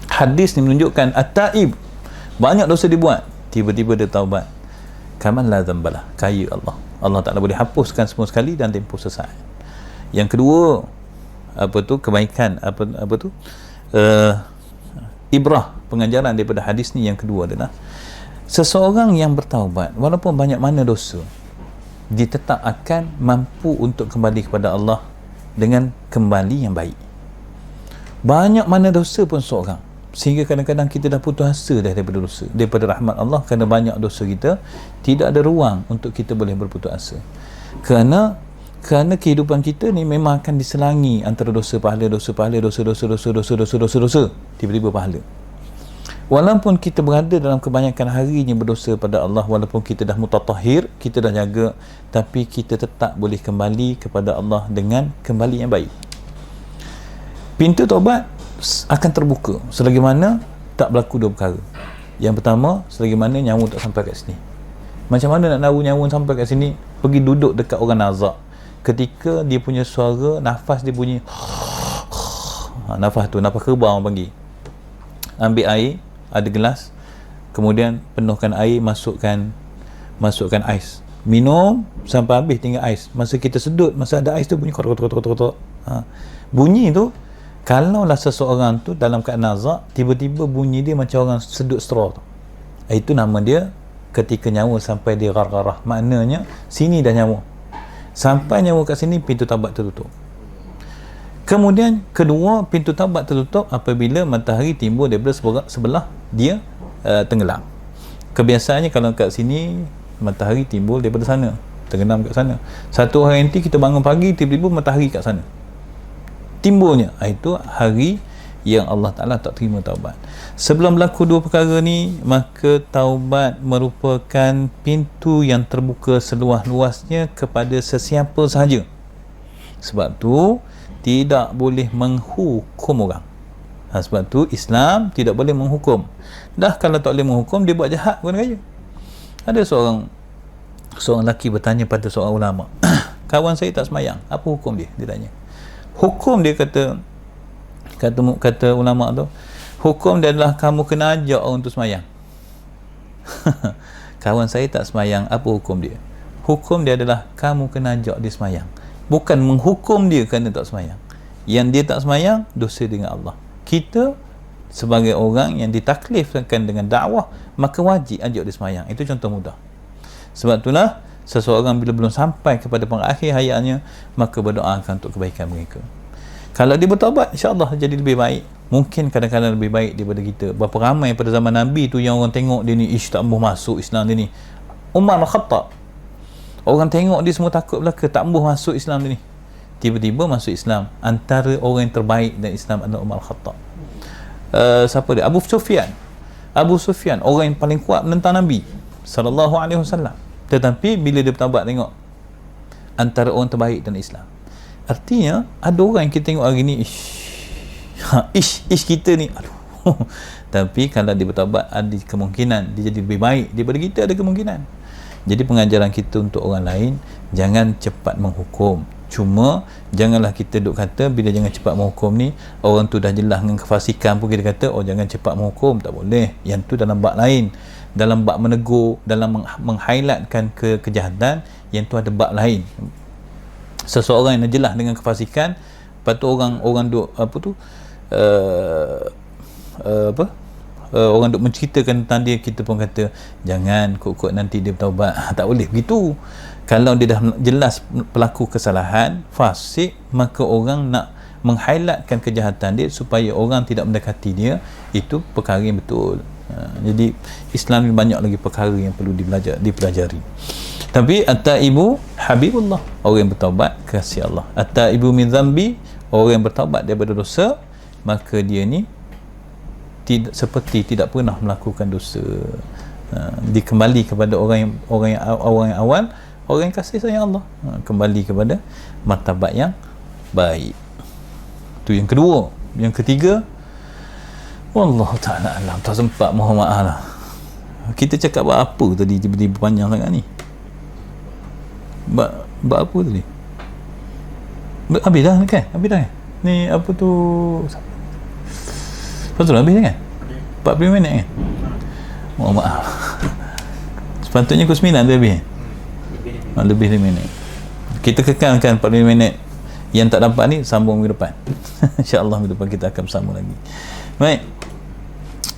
Hadis ni menunjukkan at-taib, banyak dosa dibuat, tiba-tiba dia taubat, kaman la zambalah, kaya Allah. Allah Taala boleh hapuskan semua sekali dan tempoh sesaat. Yang kedua, kebaikan, ibrah, pengajaran daripada hadis ni yang kedua adalah seseorang yang bertaubat walaupun banyak mana dosa, dia tetap akan mampu untuk kembali kepada Allah dengan kembali yang baik. Banyak mana dosa pun seorang, sehingga kadang-kadang kita dah putus asa daripada dosa, daripada rahmat Allah, kerana banyak dosa kita, tidak ada ruang untuk kita boleh berputus asa. Kerana kehidupan kita ni memang akan diselangi antara dosa pahala, tiba-tiba pahala. Walaupun kita berada dalam kebanyakan harinya berdosa pada Allah, walaupun kita dah mutatahhir, kita dah jaga, tapi kita tetap boleh kembali kepada Allah dengan kembali yang baik. Pintu taubat akan terbuka selagi mana tak berlaku dua perkara. Yang pertama, selagi mana nyawa tak sampai kat sini. Macam mana nak tahu nyawa sampai kat sini? Pergi duduk dekat orang nazak. Ketika dia punya suara, nafas dia bunyi, nafas kerbau orang panggil. Ambil air, ada gelas, kemudian penuhkan air, masukkan ais, minum sampai habis, tinggal ais. Masa kita sedut, masa ada ais tu bunyi kotok. Bunyi tu, kalaulah seseorang tu dalam keadaan nazak, tiba-tiba bunyi dia macam orang sedut straw tu, itu nama dia ketika nyawa sampai dia ghargharah. Maknanya sini dah nyawa, sampai nyawa kat sini, pintu taubat tertutup. Kemudian kedua, pintu taubat tertutup apabila matahari timbul daripada sebelah dia tenggelam. Kebiasaannya kalau kat sini matahari timbul daripada sana, tenggelam kat sana. Satu hari nanti kita bangun pagi, tiba-tiba matahari kat sana timbulnya, itu hari yang Allah Ta'ala tak terima taubat. Sebelum berlaku dua perkara ni, maka taubat merupakan pintu yang terbuka seluas-luasnya kepada sesiapa sahaja. Sebab tu tidak boleh menghukum orang. Sebab tu Islam tidak boleh menghukum. Dah kalau tak boleh menghukum, dia buat jahat pun kaya. Ada seorang lelaki bertanya pada seorang ulama, kawan saya tak semayang, apa hukum dia? Dia tanya. Hukum dia, kata ulama tu, hukum dia adalah kamu kena ajak orang tu semayang. Kawan saya tak semayang, apa hukum dia? Hukum dia adalah kamu kena ajak dia semayang, bukan menghukum dia kerana tak semayang. Yang dia tak semayang, dosa dengan Allah. Kita sebagai orang yang ditaklifkan dengan dakwah, maka wajib ajak dia semayang. Itu contoh mudah. Sebab itulah seseorang bila belum sampai kepada pengakhir hayatnya, maka berdoakan untuk kebaikan mereka. Kalau dia bertaubat, insya-Allah jadi lebih baik. Mungkin kadang-kadang lebih baik daripada kita. Berapa ramai pada zaman Nabi tu yang orang tengok dia ni tak mahu masuk Islam dia ni. Umar bin Khattab, orang tengok dia semua takut belaka, tak mahu masuk Islam dia ni. Tiba-tiba masuk Islam. Antara orang yang terbaik dalam Islam adalah Umar bin Khattab. Siapa dia? Abu Sufyan. Abu Sufyan orang yang paling kuat menentang Nabi sallallahu alaihi wasallam. Tetapi bila dia bertaubat, tengok antara orang terbaik dalam Islam. Artinya ada orang yang kita tengok hari ni ish kita ni, aduh. Tapi kalau dia bertaubat, ada kemungkinan dia jadi lebih baik daripada kita, ada kemungkinan. Jadi pengajaran kita untuk orang lain, jangan cepat menghukum. Cuma janganlah kita duk kata bila jangan cepat menghukum ni, orang tu dah jelas dengan kefasikan pun kita kata oh jangan cepat menghukum, tak boleh. Yang tu dalam bab lain, dalam bab menegur, dalam meng-highlightkan kejahatan, yang tu ada bab lain. Seseorang yang jelas dengan kefasikan, lepas tu orang duk apa tu orang duk menceritakan tentang dia, kita pun kata jangan kok nanti dia bertaubat. Tak boleh begitu. Kalau dia dah jelas pelaku kesalahan, fasik, maka orang nak meng-highlightkan kejahatan dia supaya orang tidak mendekati dia, itu perkara yang betul. Jadi Islam ni banyak lagi perkara yang perlu dipelajari. Tapi at-taibu habibullah, orang yang bertaubat kasih Allah. At-taibu min dzambi, orang yang bertaubat daripada dosa, maka dia ni seperti tidak pernah melakukan dosa. Dikembali kepada orang yang awal, orang yang kasih sayang Allah, kembali kepada martabat yang baik. Tu yang kedua. Yang ketiga, wallahu ta'ala alam, tak sempat, mohon maaf lah. Kita cakap buat apa tadi, tiba-tiba panjang sangat ni. Buat apa tadi? Habis dah kan? Ni apa tu, betul habis kan? 40 minit kan? Mohon maaf. Sepatutnya pukul 9 tu habis. Lebih 5 minit. Kita kekalkan 45 minit. Yang tak dapat ni sambung minggu depan. InsyaAllah minggu depan kita akan sambung lagi. Baik,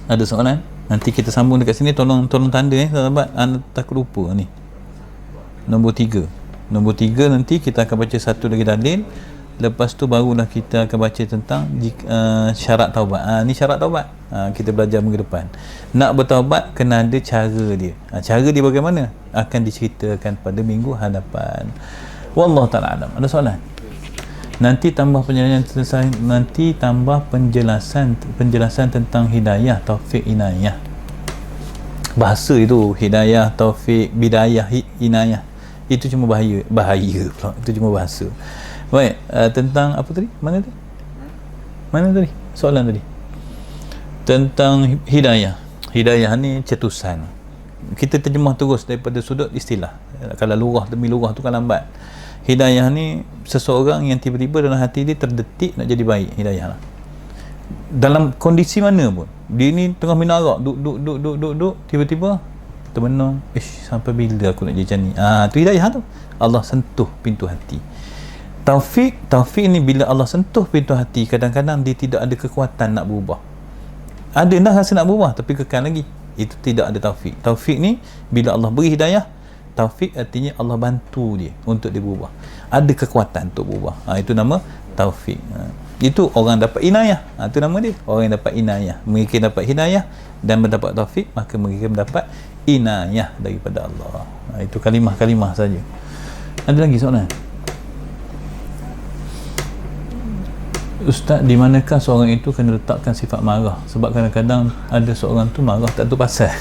ada soalan? Nanti kita sambung dekat sini. Tolong tanda sahabat, anda takut lupa ni. Nombor 3 nanti kita akan baca satu lagi dalil. Lepas tu barulah kita akan baca tentang syarat taubat. Ni syarat taubat. Kita belajar minggu depan. Nak bertaubat kena ada cara dia. Cara dia bagaimana? Akan diceritakan pada minggu hadapan. Wallahu ta'ala alam. Ada soalan? Nanti tambah penjelasan tentang hidayah, taufik, inayah. Bahasa itu hidayah, taufik, bidayah, inayah. Itu cuma bahaya pula. Itu cuma bahasa. Baik, tentang apa tadi? Mana tadi? Soalan tadi. Tentang hidayah. Hidayah ni cetusan. Kita terjemah terus daripada sudut istilah. Kalau lurah demi lurah tu kan lambat. Hidayah ni seseorang yang tiba-tiba dalam hati dia terdetik nak jadi baik. Hidayah lah. Dalam kondisi mana pun. Dia ni tengah minarak, duduk, tiba-tiba termenung, sampai bila aku nak jadi macam ni? Tu hidayah tu. Allah sentuh pintu hati. Taufik ni bila Allah sentuh pintu hati, kadang-kadang dia tidak ada kekuatan nak berubah. Ada dah rasa nak berubah tapi kekal lagi. Itu tidak ada taufik. Taufik ni bila Allah beri hidayah, taufik artinya Allah bantu dia untuk dia berubah. Ada kekuatan untuk berubah. Itu nama taufik. Itu orang dapat inayah. Itu nama dia. Orang yang dapat inayah. Mereka dapat hidayah dan mendapat taufik, maka mereka mendapat inayah daripada Allah. Itu kalimah-kalimah saja. Ada lagi soalan? Ustaz, di manakah seorang itu kena letakkan sifat marah? Sebab kadang-kadang ada seorang tu marah tak tahu pasal.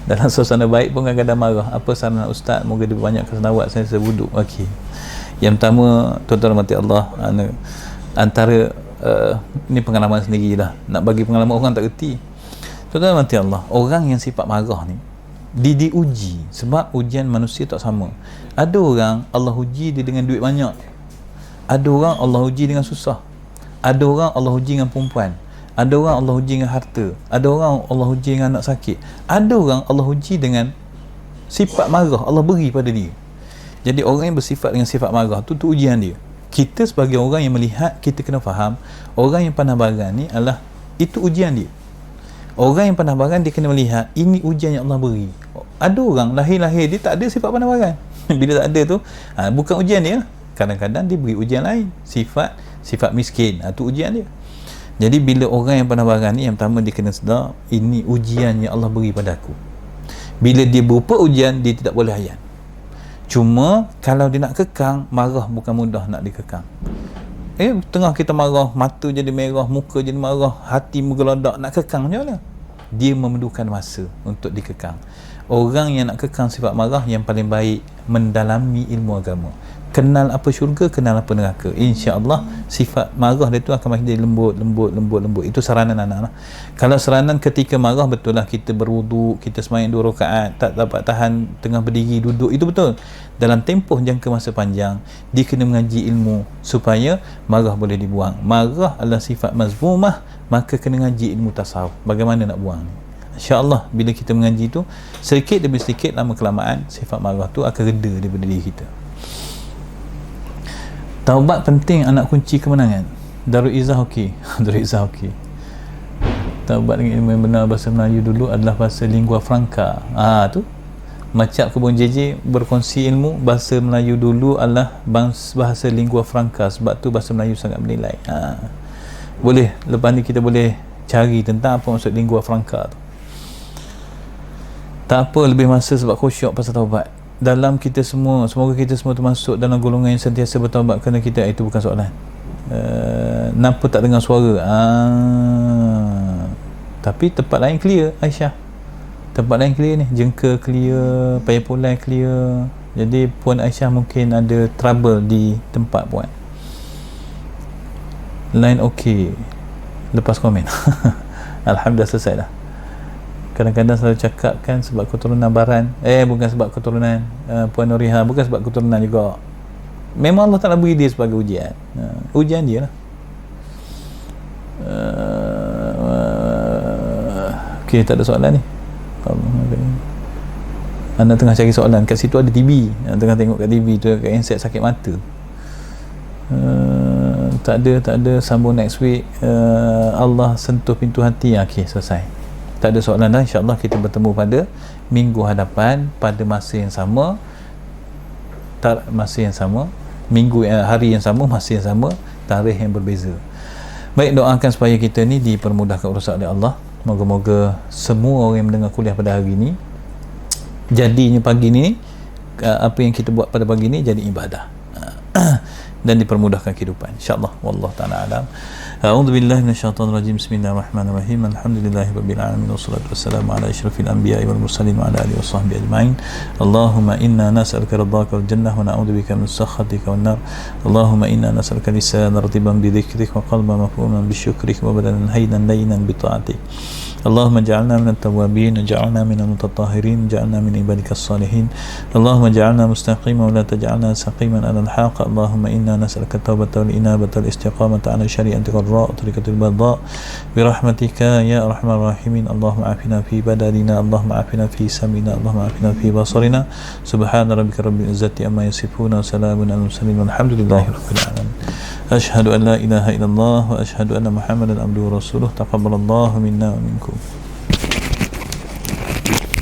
Dalam suasana baik pun kadang-kadang marah. Apa saran Ustaz? Moga dia banyakkan selawat saya sebuduk. Okey. Yang pertama, tuan-tuan rahmati Allah, antara ini pengalaman sendirilah. Nak bagi pengalaman orang tak reti. Tuan-tuan rahmati Allah, orang yang sifat marah ni diuji, sebab ujian manusia tak sama. Ada orang Allah uji dia dengan duit banyak. Ada orang Allah uji dengan susah. Ada orang Allah uji dengan perempuan. Ada orang Allah uji dengan harta. Ada orang Allah uji dengan anak sakit. Ada orang Allah uji dengan sifat marah Allah beri pada dia. Jadi orang yang bersifat dengan sifat marah tu ujian dia. Kita sebagai orang yang melihat, kita kena faham orang yang pandang barang ni adalah itu ujian dia. Orang yang pandang barang dia kena melihat ini ujian yang Allah beri. Ada orang lahir-lahir dia tak ada sifat pandang barang. Bila tak ada tu bukan ujian dia. Kadang-kadang dia beri ujian lain, sifat sifat miskin, itu ujian dia. Jadi bila orang yang pandai barang ni, yang pertama dia kena sedar, ini ujian yang Allah beri pada aku. Bila dia berupa ujian, dia tidak boleh layan. Cuma kalau dia nak kekang, marah bukan mudah nak dikekang. Tengah kita marah, mata jadi merah, muka jadi marah, hati menggeledak, nak kekang macam mana? Dia memerlukan masa untuk dikekang. Orang yang nak kekang sifat marah, yang paling baik mendalami ilmu agama, kenal apa syurga, kenal apa neraka. InsyaAllah sifat marah dia tu akan makin jadi lembut. Itu saranan anak lah. Kalau saranan ketika marah, betul lah kita berwuduk, kita sembahyang 2 rakaat, tak dapat tahan tengah berdiri, duduk, itu betul. Dalam tempoh jangka masa panjang, dia kena mengaji ilmu supaya marah boleh dibuang. Marah adalah sifat mazmumah, maka kena ngaji ilmu tasawuf, bagaimana nak buang ni. InsyaAllah bila kita mengaji tu, sedikit demi sedikit, lama kelamaan sifat marah tu akan reda daripada diri kita. Taubat penting, anak kunci kemenangan. Darul Izzah okey. Darul Izzah okey. Taubat dengan ilmu yang benar bahasa Melayu dulu adalah bahasa lingua franca. Tu Macap Kebun JJ berkongsi ilmu, bahasa Melayu dulu adalah bahasa lingua franca, sebab tu bahasa Melayu sangat bernilai. Boleh lepas ni kita boleh cari tentang apa maksud lingua franca tu. Tak apa, lebih masa sebab khusyuk pasal taubat. Dalam kita semua, semoga kita semua termasuk dalam golongan yang sentiasa bertaubat kerana kita. Itu bukan soalan. Kenapa tak dengar suara? Tapi tempat lain clear, Aisyah. Tempat lain clear ni, jengka clear, payapulai clear. Jadi Puan Aisyah mungkin ada trouble di tempat Puan. Line okey, lepas komen. Alhamdulillah, selesai dah. Kadang-kadang selalu cakap kan sebab keturunan Baran, bukan sebab keturunan Puan Nuriha, bukan sebab keturunan juga. Memang Allah Ta'ala beri dia sebagai ujian. Ujian dia lah. Okey, tak ada soalan ni. Anda tengah cari soalan, kat situ ada TV, tengah tengok kat TV tu, kat handset sakit mata. Tak ada, sambung next week. Allah sentuh pintu hati. Okey, selesai. Tak ada soalan dah. InsyaAllah kita bertemu pada minggu hadapan, pada masa yang sama, hari yang sama, masa yang sama, tarikh yang berbeza. Baik, doakan supaya kita ni dipermudahkan urusan oleh Allah. Moga-moga semua orang yang mendengar kuliah pada hari ini, jadinya pagi ni, apa yang kita buat pada pagi ni jadi ibadah dan dipermudahkan kehidupan, insyaAllah. Wallahu ta'ala alam. A'udzu billahi minasyaitonir rajim. Bismillahirrahmanirrahim. Alhamdulillahirabbil alamin wassalatu wassalamu ala asyrafil anbiya'i wal mursalin wa ala alihi washabbihi ajma'in. Allahumma inna nas'aluka ridhaka wal jannah wa na'udzu bika min sakhatika wan nar. Allahumma inna nas'aluka lisanan ratiban bi dzikrik wa qalban mafhuman bi syukrik wa badanan hayyan layyinan bi ta'atik. Allahumma ja'alna minat tawwabin, ja'alna minal mutatahhirin, ja'alna min ibadikas salihin. Allahumma ja'alna mustaqiman wa la taj'alna saqiman 'alal haqq. Allahumma inna nas'aluka tawbatan wal inabatan wal istiqamata 'ala syari'atika ar-ra' tariqatil badha bi rahmatika ya arhamar rahimin. Allahumma afina fi badalina, Allahumma afina fi samina, Allahumma afina fi basarina. Subhana rabbika rabbil izzati amma yasifun wa salamun 'alal mursalin walhamdulillahi rabbil alamin. Ashhadu an la ilaha illallah wa ashhadu anna Muhammadan abduhu wa rasuluh. Taqabbalallahu minna wa minkum.